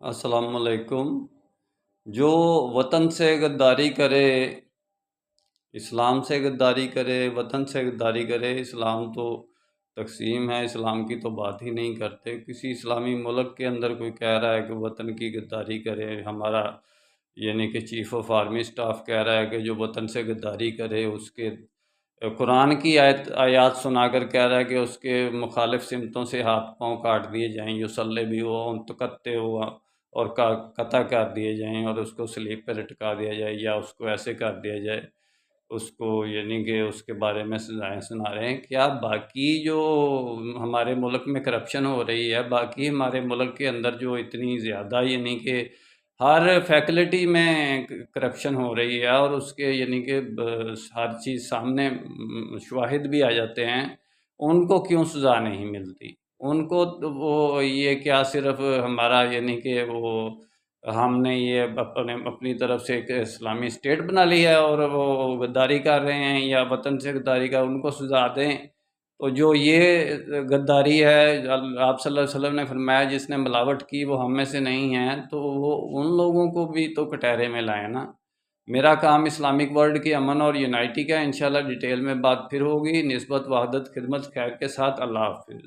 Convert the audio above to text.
السلام علیکم۔ جو وطن سے غداری کرے، اسلام سے غداری کرے، وطن سے غداری کرے، اسلام تو تقسیم ہے، اسلام کی تو بات ہی نہیں کرتے۔ کسی اسلامی ملک کے اندر کوئی کہہ رہا ہے کہ وطن کی غداری کرے، ہمارا یعنی کہ چیف آف آرمی سٹاف کہہ رہا ہے کہ جو وطن سے غداری کرے اس کے قرآن کی آیات سنا کر کہہ رہا ہے کہ اس کے مخالف سمتوں سے ہاتھ پاؤں کاٹ دیے جائیں، یصلی بھی ہوا انتقتے ہوا اور قطع کر دیے جائیں، اور اس کو سلیب پہ لٹکا دیا جائے، یا اس کو ایسے کر دیا جائے، اس کو یعنی کہ اس کے بارے میں سزائیں سنا رہے ہیں۔ کیا باقی جو ہمارے ملک میں کرپشن ہو رہی ہے، باقی ہمارے ملک کے اندر جو اتنی زیادہ یعنی کہ ہر فیکلٹی میں کرپشن ہو رہی ہے، اور اس کے یعنی کہ ہر چیز سامنے شواہد بھی آ جاتے ہیں، ان کو کیوں سزا نہیں ملتی؟ ان کو وہ یہ کیا صرف ہمارا یعنی کہ وہ ہم نے یہ اپنی طرف سے ایک اسلامی اسٹیٹ بنا لی ہے اور وہ غداری کر رہے ہیں یا وطن سے غداری کر، ان کو سزا دیں؟ تو جو یہ غداری ہے، آپ صلی اللہ علیہ وسلم نے فرمایا جس نے ملاوٹ کی وہ ہم میں سے نہیں ہے، تو وہ ان لوگوں کو بھی تو کٹہرے میں لائیں نا۔ میرا کام اسلامک ورلڈ کی امن اور یونائٹی کا ہے۔ انشاءاللہ ڈیٹیل میں بات پھر ہوگی۔ نسبت، وحدت، خدمت، خیر کے ساتھ۔ اللہ حافظ۔